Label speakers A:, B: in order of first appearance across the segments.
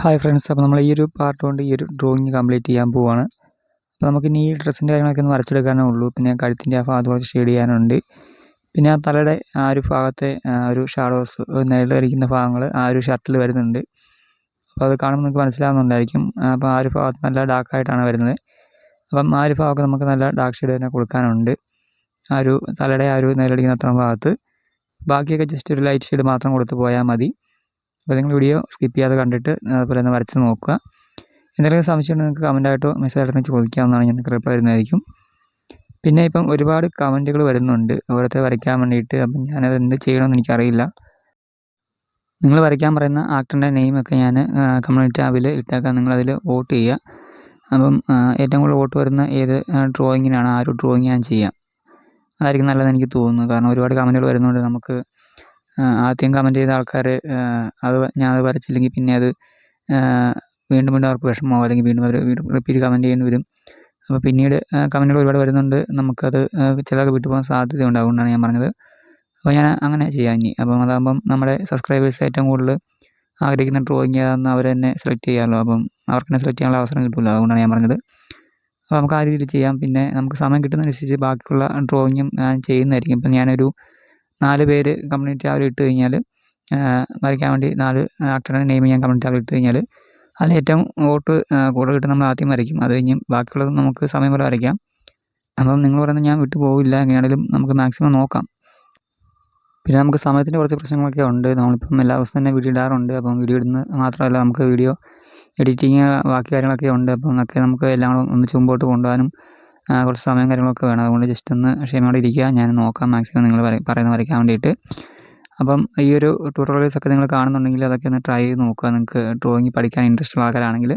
A: Hi friends, അപ്പോൾ നമ്മൾ ഈ ഒരു പാർട്ട് കൊണ്ട് ഈ ഒരു ഡ്രോയിങ് കംപ്ലീറ്റ് ചെയ്യാൻ പോവുകയാണ്. അപ്പോൾ നമുക്കിനി ഈ ഡ്രസ്സിൻ്റെ കാര്യങ്ങളൊക്കെ ഒന്ന് വരച്ചെടുക്കാനേ ഉള്ളൂ. പിന്നെ കഴുത്തിൻ്റെ ആ ഭാഗത്ത് കുറച്ച് ഷെയ്ഡ് ചെയ്യാനുണ്ട്. പിന്നെ ആ തലയുടെ ആ ഒരു ഭാഗത്തെ ഒരു ഷാഡോസ് നിഴലടിക്കുന്ന ഭാഗങ്ങൾ ആ ഒരു ഷർട്ടിൽ വരുന്നുണ്ട്. അപ്പോൾ അത് കാണുമ്പോൾ നിങ്ങൾക്ക് മനസ്സിലാവുന്നുണ്ടായിരിക്കും. അപ്പോൾ ആ ഒരു ഭാഗത്ത് നല്ല ഡാർക്കായിട്ടാണ് വരുന്നത്. അപ്പം ആ ഒരു ഭാഗമൊക്കെ നമുക്ക് നല്ല ഡാർക്ക് ഷെയ്ഡ് തന്നെ കൊടുക്കാനുണ്ട്. ആ ഒരു തലയുടെ ആ ഒരു നിഴലടിക്കുന്ന അത്ര ഭാഗത്ത്. ബാക്കിയൊക്കെ ജസ്റ്റ് ഒരു ലൈറ്റ് ഷെയ്ഡ് മാത്രം കൊടുത്ത് പോയാൽ മതി. അപ്പോൾ നിങ്ങൾ വീഡിയോ സ്കിപ്പ് ചെയ്യാതെ കണ്ടിട്ട് അതുപോലെ തന്നെ വരച്ച് നോക്കുക. എന്തെങ്കിലും സംശയം ഉണ്ടെങ്കിൽ നിങ്ങൾക്ക് കമൻറ്റായിട്ടോ മെസ്സേജായിട്ടോ ചോദിക്കാവുന്നതാണ്, ഞാൻ നിങ്ങൾക്ക് റിപ്ലൈ തരുന്നതായിരിക്കും. പിന്നെ ഇപ്പം ഒരുപാട് കമൻറ്റുകൾ വരുന്നുണ്ട് ഓരോരുത്തർ വരയ്ക്കാൻ വേണ്ടിയിട്ട്. അപ്പം ഞാനത് എന്ത് ചെയ്യണമെന്ന് എനിക്കറിയില്ല. നിങ്ങൾ വരയ്ക്കാൻ പറയുന്ന ആക്ടറിൻ്റെ നെയിമൊക്കെ ഞാൻ കമ്മ്യൂണിറ്റി ടാബിൽ ഇട്ടേക്കാം. നിങ്ങളതിൽ വോട്ട് ചെയ്യുക. അപ്പം ഏറ്റവും കൂടുതൽ വോട്ട് വരുന്ന ഏത് ഡ്രോയിങ്ങിനാണ് ആ ഒരു ഡ്രോയിങ് ഞാൻ ചെയ്യാം. അതായിരിക്കും നല്ലതെന്ന് എനിക്ക് തോന്നുന്നു. കാരണം ഒരുപാട് കമൻറ്റുകൾ വരുന്നുണ്ട്. നമുക്ക് ആദ്യം കമൻറ്റ് ചെയ്ത ആൾക്കാർ ഞാനത് വരച്ചില്ലെങ്കിൽ പിന്നെ അത് വീണ്ടും വീണ്ടും അവർക്ക് വിഷമമാവും, അല്ലെങ്കിൽ വീണ്ടും അവർ റിപ്പീറ്റ് കമൻറ്റ് ചെയ്യേണ്ടി വരും. അപ്പോൾ പിന്നീട് കമൻറ്റുകൾ ഒരുപാട് വരുന്നുണ്ട്. നമുക്കത് ചിലതൊക്കെ വിട്ടുപോകാൻ സാധ്യതയുണ്ട്. അതുകൊണ്ടാണ് ഞാൻ പറഞ്ഞത്. അപ്പോൾ ഞാൻ അങ്ങനെ ചെയ്യാം ഇനി. അപ്പം അതാകുമ്പം നമ്മുടെ സബ്സ്ക്രൈബേഴ്സ് ഏറ്റവും കൂടുതൽ ആഗ്രഹിക്കുന്ന ഡ്രോയിങ് ഏതാണെന്ന് അവർ തന്നെ സെലക്ട് ചെയ്യാമല്ലോ. അപ്പം അവർക്ക് തന്നെ സെലക്ട് ചെയ്യാനുള്ള അവസരം കിട്ടുമല്ലോ. അതുകൊണ്ടാണ് ഞാൻ പറഞ്ഞത്. അപ്പോൾ നമുക്ക് ആ രീതിയിൽ ചെയ്യാം. പിന്നെ നമുക്ക് സമയം കിട്ടുന്നതനുസരിച്ച് ബാക്കിയുള്ള ഡ്രോയിങ്ങും ഞാൻ ചെയ്യുന്നതായിരിക്കും. ഇപ്പം ഞാനൊരു 4 പേര് കമ്മ്യൂണിറ്റി ടാബിൽ ഇട്ട് കഴിഞ്ഞാൽ വരയ്ക്കാൻ വേണ്ടി 4 ആക്ടറുടെ നെയിം ഞാൻ കമ്മ്യൂണിറ്റി ടാബിൽ ഇട്ട് കഴിഞ്ഞാൽ അതിൽ ഏറ്റവും വോട്ട് കൂടുതൽ കിട്ടുന്ന നമ്മൾ ആദ്യം വരയ്ക്കും. അത് കഴിഞ്ഞ് ബാക്കിയുള്ളത് നമുക്ക് സമയം പോലെ വരയ്ക്കാം. അപ്പം നിങ്ങൾ പറയുന്നത് ഞാൻ വിട്ടു പോവില്ല, എങ്ങനെയാണെങ്കിലും നമുക്ക് മാക്സിമം നോക്കാം. പിന്നെ നമുക്ക് സമയത്തിൻ്റെ കുറച്ച് പ്രശ്നങ്ങളൊക്കെ ഉണ്ട്. നമ്മളിപ്പം എല്ലാ ദിവസവും തന്നെ വീഡിയോ ഇടാറുണ്ട്. അപ്പം വീഡിയോ ഇടുന്നത് മാത്രമല്ല, നമുക്ക് വീഡിയോ എഡിറ്റിങ് ബാക്കി കാര്യങ്ങളൊക്കെ ഉണ്ട്. അപ്പം അതൊക്കെ നമുക്ക് എല്ലാം കൂടെ ഒന്നിച്ച് മുമ്പോട്ട് കൊണ്ടുപോകാനും കുറച്ച് സമയം കാര്യങ്ങളൊക്കെ വേണം. അതുകൊണ്ട് ജസ്റ്റ് ഒന്ന് ക്ഷമയോടെ ഇരിക്കുക. ഞാൻ നോക്കാം മാക്സിമം നിങ്ങൾ പറയുന്നത് വരയ്ക്കാൻ വേണ്ടിയിട്ട്. അപ്പം ഈ ഒരു ട്യൂട്ടോറിയൽസൊക്കെ നിങ്ങൾ കാണുന്നുണ്ടെങ്കിൽ അതൊക്കെ ഒന്ന് ട്രൈ ചെയ്ത് നോക്കുക. നിങ്ങൾക്ക് ഡ്രോയിങ് പഠിക്കാൻ ഇൻട്രസ്റ്റ് ഉള്ള ആൾക്കാരാണെങ്കിൽ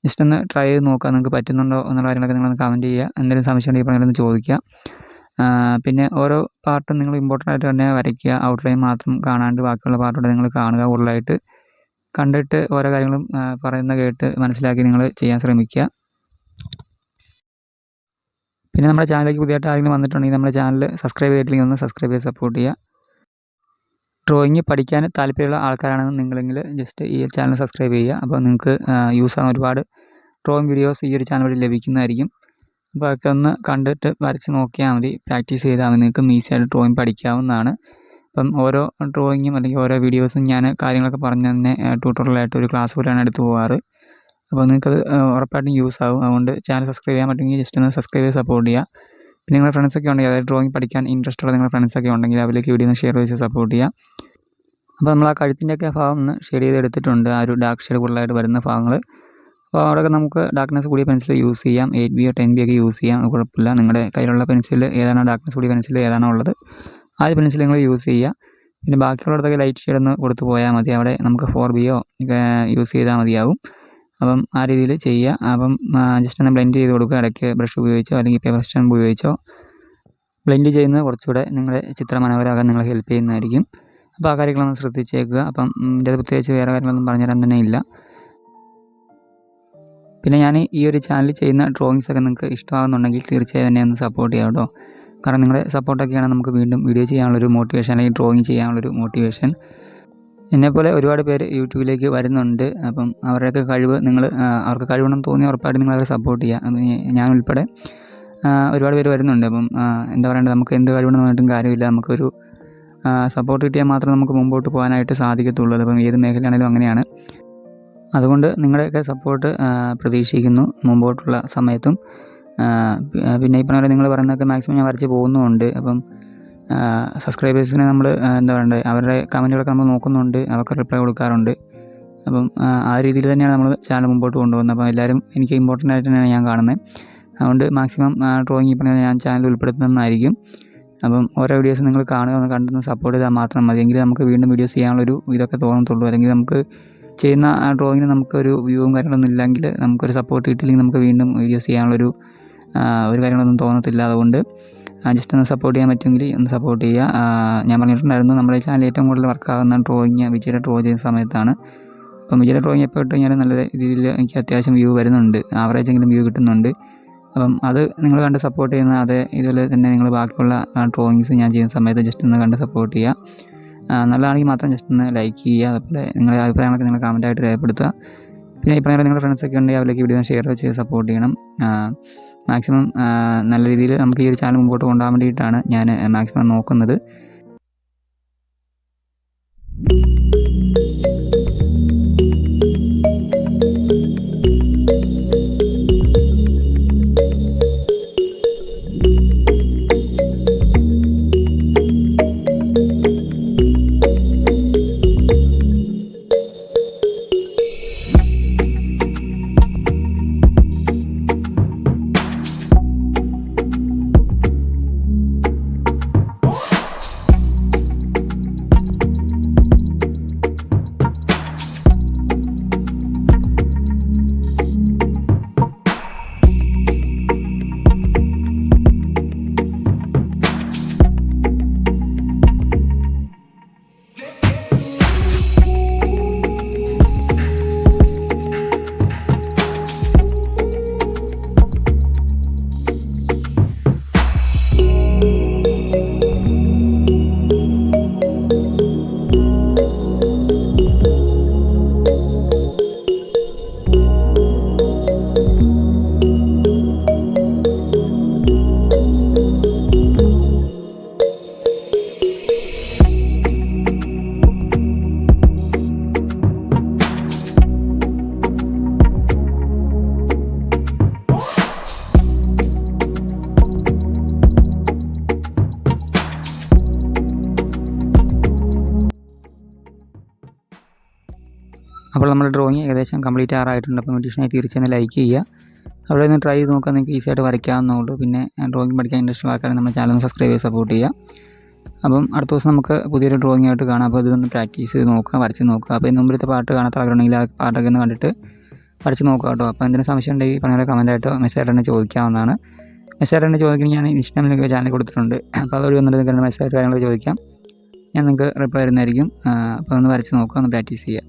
A: ജസ്റ്റ് ഒന്ന് ട്രൈ ചെയ്ത് നോക്കുക. നിങ്ങൾക്ക് പറ്റുന്നുണ്ടോ എന്നുള്ള കാര്യങ്ങളൊക്കെ നിങ്ങളൊന്ന് കമൻറ്റ് ചെയ്യുക. എന്തെങ്കിലും സംശയം ഉണ്ടെങ്കിൽ പറഞ്ഞാലൊന്ന് ചോദിക്കുക. പിന്നെ ഓരോ പാർട്ടും നിങ്ങൾ ഇമ്പോർട്ടൻ്റ് ആയിട്ട് തന്നെ വരയ്ക്കുക. ഔട്ട്ലൈൻ മാത്രം കാണാണ്ട് ബാക്കിയുള്ള പാർട്ടൂടെ നിങ്ങൾ കാണുക. കൂടുതലായിട്ട് കണ്ടിട്ട് ഓരോ കാര്യങ്ങളും പറയുന്ന കേട്ട് മനസ്സിലാക്കി നിങ്ങൾ ചെയ്യാൻ ശ്രമിക്കുക. പിന്നെ നമ്മുടെ ചാനലിലേക്ക് പുതിയതായിട്ട് ആരെങ്കിലും വന്നിട്ടുണ്ടെങ്കിൽ നമ്മുടെ ചാനൽ സബ്സ്ക്രൈബ് ചെയ്തിട്ടില്ലെങ്കിൽ ഒന്ന് സബ്സ്ക്രൈബ് ചെയ്ത് സപ്പോർട്ട് ചെയ്യുക. ഡ്രോയിങ് പഠിക്കാൻ താല്പര്യമുള്ള ആൾക്കാരാണെന്ന് നിങ്ങളെങ്കിൽ ജസ്റ്റ് ഈ ചാനൽ സബ്സ്ക്രൈബ് ചെയ്യുക. അപ്പോൾ നിങ്ങൾക്ക് യൂസ് ആകുന്ന ഒരുപാട് ഡ്രോയിങ് വീഡിയോസ് ഈ ഒരു ചാനൽ വഴി ലഭിക്കുന്നതായിരിക്കും. അപ്പോൾ അതൊക്കെ ഒന്ന് കണ്ടിട്ട് വരച്ച് നോക്കിയാൽ മതി. പ്രാക്ടീസ് ചെയ്താൽ മതി. നിങ്ങൾക്ക് ഈസിയായിട്ട് ഡ്രോയിങ് പഠിക്കാവുന്നതാണ്. അപ്പം ഓരോ ഡ്രോയിങ്ങും അല്ലെങ്കിൽ ഓരോ വീഡിയോസും ഞാൻ കാര്യങ്ങളൊക്കെ പറഞ്ഞ് തന്നെ ട്യൂട്ടോറിയലായിട്ട് ഒരു ക്ലാസ് പോലെയാണ് എടുത്ത് പോകാറ്. അപ്പോൾ നിങ്ങൾക്കത് ഉറപ്പായിട്ടും യൂസ് ആവും. അതുകൊണ്ട് ചാനൽ സബ്സ്ക്രൈബ് ചെയ്യാൻ പറ്റുമെങ്കിൽ ജസ്റ്റ് ഒന്ന് സബ്സ്ക്രൈബ് ചെയ്ത് സപ്പോർട്ട് ചെയ്യുക. പിന്നെ നിങ്ങളുടെ ഫ്രണ്ട്സൊക്കെ ഉണ്ടെങ്കിൽ, അതായത് ഡ്രോയിങ് പഠിക്കാൻ ഇൻട്രസ്റ്റ് ഉള്ള നിങ്ങളുടെ ഫ്രണ്ട്സൊക്കെ ഉണ്ടെങ്കിൽ അവരിലേക്ക് വീഡിയോ ഒന്ന് ഷെയർ ചെയ്ത് സപ്പോർട്ട് ചെയ്യുക. അപ്പോൾ നമ്മൾ ആ കഴുത്തിൻ്റെയൊക്കെ ഭാഗം ഒന്ന് ഷെയ്ഡ് ചെയ്തെടുത്തിട്ടുണ്ട്, ആ ഒരു ഡാർക്ക് ഷെയ്ഡ് കൂടുതലായിട്ട് വരുന്ന ഭാഗങ്ങൾ. അപ്പോൾ അവിടെയൊക്കെ നമുക്ക് ഡാർക്ക്നെസ് കൂടിയ പെൻസിൽ യൂസ് ചെയ്യാം. 8B 10B ഒക്കെ യൂസ് ചെയ്യാം, കുഴപ്പമില്ല. നിങ്ങളുടെ കയ്യിലുള്ള പെൻസിൽ ഏതാണോ ഡാർക്ക്നെസ് കൂടിയ പെൻസിൽ ഏതാണോ ഉള്ളത് ആ ഒരു പെൻസിൽ നിങ്ങൾ യൂസ് ചെയ്യുക. പിന്നെ ബാക്കിയുള്ളിടത്തൊക്കെ ലൈറ്റ് ഷെയ്ഡ് ഒന്ന് കൊടുത്ത് പോയാൽ മതി. അവിടെ നമുക്ക് 4Bയോ യൂസ് ചെയ്താൽ മതിയാവും. അപ്പം ആ രീതിയിൽ ചെയ്യുക. അപ്പം ജസ്റ്റ് ഒന്ന് ബ്ലെൻഡ് ചെയ്ത് കൊടുക്കുക. ഇടയ്ക്ക് ബ്രഷ് ഉപയോഗിച്ചോ അല്ലെങ്കിൽ പേപ്പർ സ്റ്റാമ്പ് ഉപയോഗിച്ചോ ബ്ലെൻഡ് ചെയ്യുന്നത് കുറച്ചുകൂടെ നിങ്ങളുടെ ചിത്രം മനോഹരമാകാൻ നിങ്ങളെ ഹെൽപ്പ് ചെയ്യുന്നതായിരിക്കും. അപ്പോൾ ആ കാര്യങ്ങളൊന്ന് ശ്രദ്ധിച്ചേക്കുക. അപ്പം ഇതിൻ്റെ പ്രത്യേകിച്ച് വേറെ കാര്യങ്ങളൊന്നും പറഞ്ഞുതരാൻ തന്നെ ഇല്ല. പിന്നെ ഞാൻ ഈ ഒരു ചാനലിൽ ചെയ്യുന്ന ഡ്രോയിങ്സൊക്കെ നിങ്ങൾക്ക് ഇഷ്ടമാകുന്നുണ്ടെങ്കിൽ തീർച്ചയായും എന്നെ ഒന്ന് സപ്പോർട്ട് ചെയ്യാം കേട്ടോ. കാരണം നിങ്ങളുടെ സപ്പോർട്ടൊക്കെയാണ് നമുക്ക് വീണ്ടും വീഡിയോ ചെയ്യാനുള്ളൊരു മോട്ടിവേഷൻ, അല്ലെങ്കിൽ ഡ്രോയിങ് ചെയ്യാനുള്ളൊരു മോട്ടിവേഷൻ. എന്നെപ്പോലെ ഒരുപാട് പേര് യൂട്യൂബിലേക്ക് വരുന്നുണ്ട്. അപ്പം അവരുടെയൊക്കെ കഴിവ് അവർക്ക് കഴിവുണ്ടെന്ന് തോന്നി ഉറപ്പായിട്ടും നിങ്ങളവരെ സപ്പോർട്ട് ചെയ്യുക. അപ്പം ഞാൻ ഉൾപ്പെടെ ഒരുപാട് പേര് വരുന്നുണ്ട്. അപ്പം എന്താ പറയേണ്ടത്, നമുക്ക് എന്ത് കഴിവുണ്ടെന്ന് പറഞ്ഞിട്ടും കാര്യമില്ല. നമുക്കൊരു സപ്പോർട്ട് കിട്ടിയാൽ മാത്രമേ നമുക്ക് മുമ്പോട്ട് പോകാനായിട്ട് സാധിക്കത്തുള്ളൂ. അപ്പം ഏത് മേഖലയാണെങ്കിലും അങ്ങനെയാണ്. അതുകൊണ്ട് നിങ്ങളുടെയൊക്കെ സപ്പോർട്ട് പ്രതീക്ഷിക്കുന്നു മുമ്പോട്ടുള്ള സമയത്തും. പിന്നെ ഈ പറഞ്ഞ പോലെ നിങ്ങൾ പറയുന്നതൊക്കെ മാക്സിമം ഞാൻ വരച്ച് പോകുന്നുമുണ്ട്. അപ്പം സബ്സ്ക്രൈബേഴ്സിനെ നമ്മൾ എന്താ പറയണ്ടത്, അവരുടെ കമൻറ്റുകളൊക്കെ നമ്മൾ നോക്കുന്നുണ്ട്, അവർക്ക് റിപ്ലൈ കൊടുക്കാറുണ്ട്. അപ്പം ആ രീതിയിൽ തന്നെയാണ് നമ്മൾ ചാനൽ മുമ്പോട്ട് കൊണ്ടുപോകുന്നത്. അപ്പോൾ എല്ലാവരും എനിക്ക് ഇമ്പോർട്ടൻ്റ് ആയിട്ട് തന്നെയാണ് ഞാൻ കാണുന്നത്. അതുകൊണ്ട് മാക്സിമം ഡ്രോയിങ് ഈ പറഞ്ഞ ഞാൻ ചാനൽ ഉൾപ്പെടുത്തുന്നതായിരിക്കും. അപ്പം ഓരോ വീഡിയോസ് നിങ്ങൾ കാണുക, ഒന്ന് കണ്ടൊന്ന് സപ്പോർട്ട് ചെയ്താൽ മാത്രം മതി. എങ്കിൽ നമുക്ക് വീണ്ടും വീഡിയോസ് ചെയ്യാനുള്ളൊരു ഇതൊക്കെ തോന്നത്തുള്ളൂ. അല്ലെങ്കിൽ നമുക്ക് ചെയ്യുന്ന ആ ഡ്രോയിങ്ങിന് നമുക്കൊരു വ്യൂവും കാര്യങ്ങളൊന്നും ഇല്ലെങ്കിൽ, നമുക്കൊരു സപ്പോർട്ട് കിട്ടിയില്ലെങ്കിൽ നമുക്ക് വീണ്ടും വീഡിയോസ് ചെയ്യാനുള്ളൊരു ഒരു കാര്യങ്ങളൊന്നും തോന്നത്തില്ല. അതുകൊണ്ട് ജസ്റ്റ് ഒന്ന് സപ്പോർട്ട് ചെയ്യാൻ പറ്റുമെങ്കിൽ ഒന്ന് സപ്പോർട്ട് ചെയ്യുക. ഞാൻ പറഞ്ഞിട്ടുണ്ടായിരുന്നു, നമ്മുടെ ചാനൽ ഏറ്റവും കൂടുതൽ വർക്കാകുന്ന ഡ്രോയിങ് വിജയുടെ ഡ്രോ ചെയ്യുന്ന സമയത്താണ്. അപ്പം വിജയുടെ ഡ്രോയിങ് എപ്പോൾ ഇട്ട് കഴിഞ്ഞാൽ നല്ല രീതിയിൽ എനിക്ക് അത്യാവശ്യം വ്യൂ വരുന്നുണ്ട്, ആവറേജെങ്കിലും വ്യൂ കിട്ടുന്നുണ്ട്. അപ്പം അത് നിങ്ങൾ കണ്ട് സപ്പോർട്ട് ചെയ്യുന്ന അതേ ഇതുപോലെ തന്നെ നിങ്ങൾ ബാക്കിയുള്ള ഡ്രോയിങ്സ് ഞാൻ ചെയ്യുന്ന സമയത്ത് ജസ്റ്റ് ഒന്ന് കണ്ട് സപ്പോർട്ട് ചെയ്യുക. നല്ലതാണെങ്കിൽ മാത്രം ജസ്റ്റ് ഒന്ന് ലൈക്ക് ചെയ്യുക. അതുപോലെ നിങ്ങളുടെ അഭിപ്രായങ്ങളൊക്കെ നിങ്ങൾ കമൻറ്റായിട്ട് രേഖപ്പെടുത്തുക. പിന്നെ ഈ പറഞ്ഞ നിങ്ങളുടെ ഫ്രണ്ട്സൊക്കെ ഉണ്ടെങ്കിൽ അവരിലേക്ക് വീഡിയോ ഷെയർ ചെയ്ത് സപ്പോർട്ട് ചെയ്യണം. മാക്സിമം നല്ല രീതിയിൽ നമുക്ക് ഈ ഒരു ചാനൽ മുമ്പോട്ട് കൊണ്ടുപോകാൻ വേണ്ടിയിട്ടാണ് ഞാൻ മാക്സിമം നോക്കുന്നത്. അപ്പോൾ നമ്മുടെ ഡ്രോയിങ് ഏകദേശം കംപ്ലീറ്റ് ആറായിട്ടുണ്ട്. അപ്പോൾ ബ്യൂട്ടീഷ്യനായി തീർച്ചയായും ലൈക്ക് ചെയ്യുക. അവിടെ നിന്ന് ട്രൈ ചെയ്ത് നോക്കാൻ നിങ്ങൾക്ക് ഈസി ആയിട്ട് വരയ്ക്കാവുന്നതുള്ളൂ. പിന്നെ ഡ്രോയിങ് പഠിക്കാൻ ഇൻട്രസ്റ്റ് ആക്കാനും നമ്മുടെ ചാനൽ സബ്സ്ക്രൈബ് ചെയ്ത് സപ്പോർട്ട് ചെയ്യുക. അപ്പം അടുത്ത ദിവസം നമുക്ക് പുതിയൊരു ഡ്രോയിങ് ആയിട്ട് കാണാം. അപ്പോൾ ഇതൊന്ന് പ്രാക്ടീസ് ചെയ്ത് നോക്കുക, വരച്ച് നോക്കുക. അപ്പോൾ ഇതിന് മുമ്പിലത്തെ പാട്ട് കാണാത്ത ആളുണ്ടെങ്കിൽ ആ പാട്ടൊക്കെ ഒന്ന് കണ്ടിട്ട് വരച്ച് നോക്കുക കേട്ടോ. അപ്പോൾ എന്തെങ്കിലും സംശയം ഉണ്ടെങ്കിൽ പറഞ്ഞ കമൻറ്റായിട്ടോ മെസ്സേജ് തന്നെ ചോദിക്കാവുന്നതാണ്. മെസ്സേജ് തന്നെ ചോദിക്കുന്നത് ഞാൻ ഇൻസ്റ്റാഗ്രാമിലൊക്കെ ചാനൽ കൊടുത്തിട്ടുണ്ട്. അപ്പോൾ അതുവഴി വന്നിട്ട് നിങ്ങൾക്ക് മെസ്സേജ് കാര്യങ്ങളൊക്കെ ചോദിക്കാം, ഞാൻ നിങ്ങൾക്ക് റിപ്ലൈ തരുന്നതായിരിക്കും. അപ്പോൾ ഒന്ന് വരച്ച് നോക്കുക, ഒന്ന് പ്രാക്ടീസ് ചെയ്യുക.